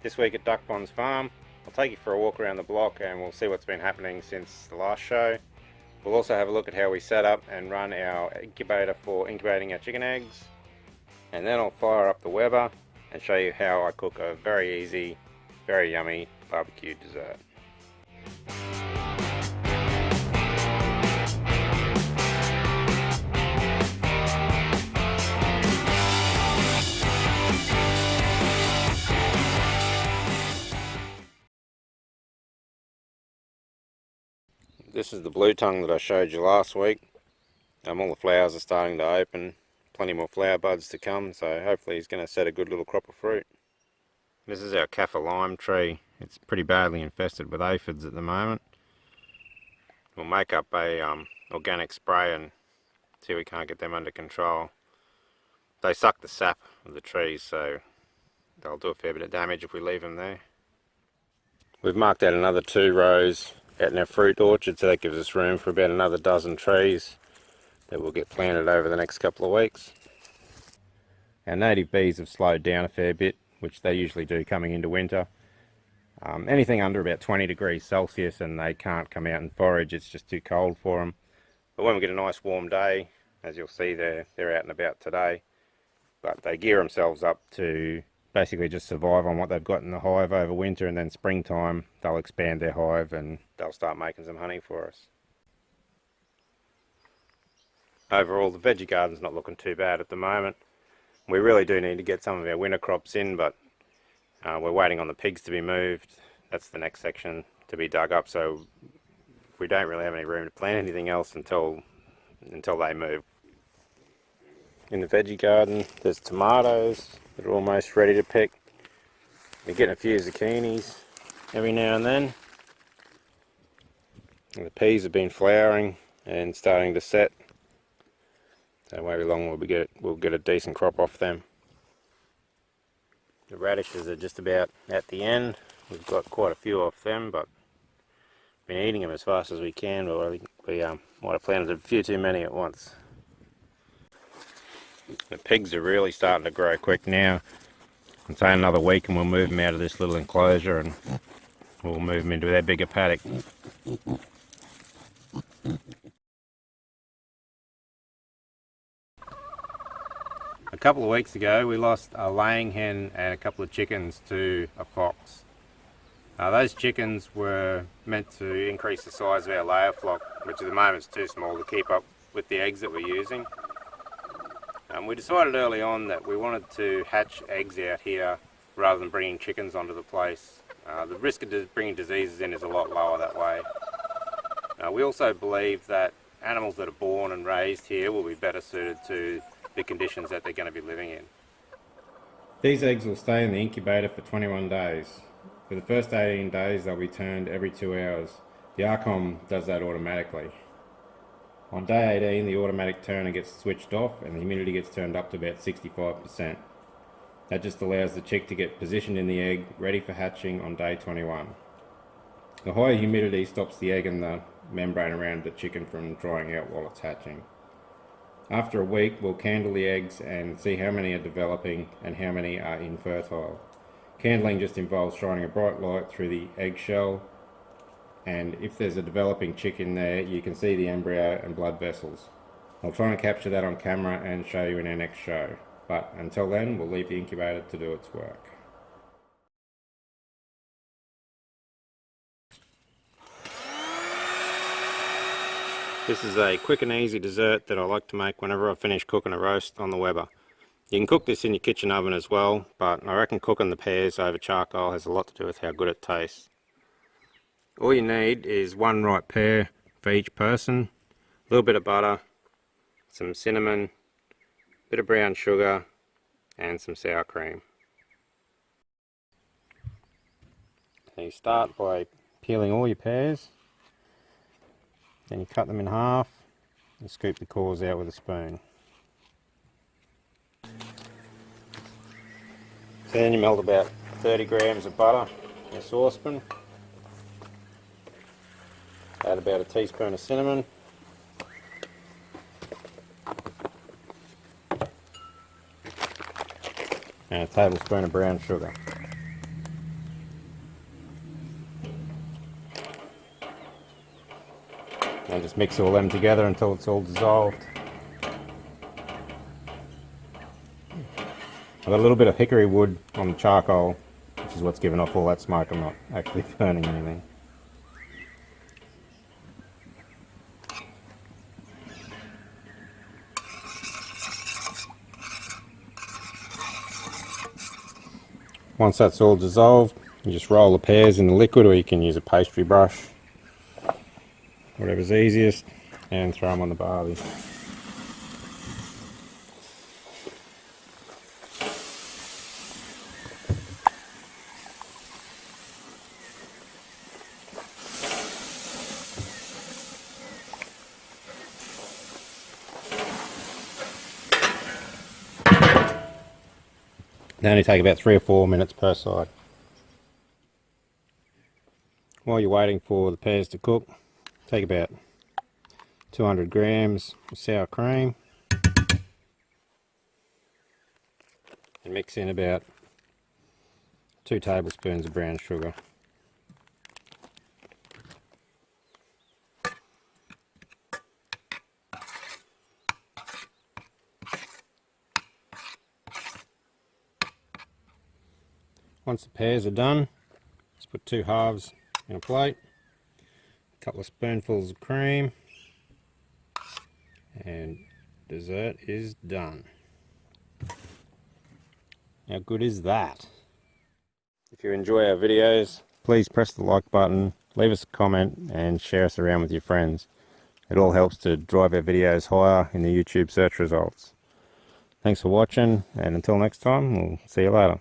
this week at Duck Pond's farm. I'll take you for a walk around the block and we'll see what's been happening since the last show. We'll also have a look at how we set up and run our incubator for incubating our chicken eggs. And then I'll fire up the Weber and show you how I cook a very easy, very yummy barbecue dessert. This is the blue tongue that I showed you last week. All the flowers are starting to open, plenty more flower buds to come, so hopefully he's going to set a good little crop of fruit. This is our kaffir lime tree. It's pretty badly infested with aphids at the moment. We'll make up a organic spray and see if we can't get them under control. They suck the sap of the trees, so they'll do a fair bit of damage if we leave them there. We've marked out another 2 rows out in our fruit orchard, so that gives us room for about another dozen trees that will get planted over the next couple of weeks. Our native bees have slowed down a fair bit, which they usually do coming into winter. Anything under about 20 degrees Celsius and they can't come out and forage, it's just too cold for them. But when we get a nice warm day, as you'll see they're out and about today, but they gear themselves up to basically just survive on what they've got in the hive over winter, and then springtime they'll expand their hive and they'll start making some honey for us. Overall, the veggie garden's not looking too bad at the moment. We really do need to get some of our winter crops in, but we're waiting on the pigs to be moved. That's the next section to be dug up, so we don't really have any room to plant anything else until they move. In the veggie garden there's tomatoes that are almost ready to pick. We're getting a few zucchinis every now and then. And the peas have been flowering and starting to set, so it won't be long we'll get a decent crop off them. The radishes are just about at the end. We've got quite a few off them, but been eating them as fast as we can, but I think we might have planted a few too many at once. The pigs are really starting to grow quick now. I'd say another week and we'll move them out of this little enclosure and we'll move them into their bigger paddock. A couple of weeks ago we lost a laying hen and a couple of chickens to a fox. Those chickens were meant to increase the size of our layer flock, which at the moment is too small to keep up with the eggs that we're using. We decided early on that we wanted to hatch eggs out here rather than bringing chickens onto the place. The risk of bringing diseases in is a lot lower that way. We also believe that animals that are born and raised here will be better suited to the conditions that they're going to be living in. These eggs will stay in the incubator for 21 days. For the first 18 days they'll be turned every 2 hours. The Arcom does that automatically. On day 18 the automatic turner gets switched off and the humidity gets turned up to about 65%. That just allows the chick to get positioned in the egg ready for hatching on day 21. The higher humidity stops the egg and the membrane around the chicken from drying out while it's hatching. After a week we'll candle the eggs and see how many are developing and how many are infertile. Candling just involves shining a bright light through the eggshell, and if there's a developing chick in there you can see the embryo and blood vessels. I'll try and capture that on camera and show you in our next show, but until then we'll leave the incubator to do its work. This is a quick and easy dessert that I like to make whenever I finish cooking a roast on the Weber. You can cook this in your kitchen oven as well, but I reckon cooking the pears over charcoal has a lot to do with how good it tastes. All you need is 1 ripe pear for each person, a little bit of butter, some cinnamon, a bit of brown sugar and some sour cream. So you start by peeling all your pears, then you cut them in half and scoop the cores out with a spoon. Then you melt about 30 grams of butter in a saucepan. Add about a teaspoon of cinnamon. And a tablespoon of brown sugar. And just mix all them together until it's all dissolved. I've got a little bit of hickory wood on the charcoal, which is what's giving off all that smoke. I'm not actually burning anything. Once that's all dissolved, you just roll the pears in the liquid, or you can use a pastry brush, whatever's easiest, and throw them on the barbie. They only take about 3 or 4 minutes per side. While you're waiting for the pears to cook, take about 200 grams of sour cream and mix in about 2 tablespoons of brown sugar. Once the pears are done, just put 2 halves in a plate, a couple of spoonfuls of cream, and dessert is done. How good is that? If you enjoy our videos, please press the like button, leave us a comment, and share us around with your friends. It all helps to drive our videos higher in the YouTube search results. Thanks for watching, and until next time, we'll see you later.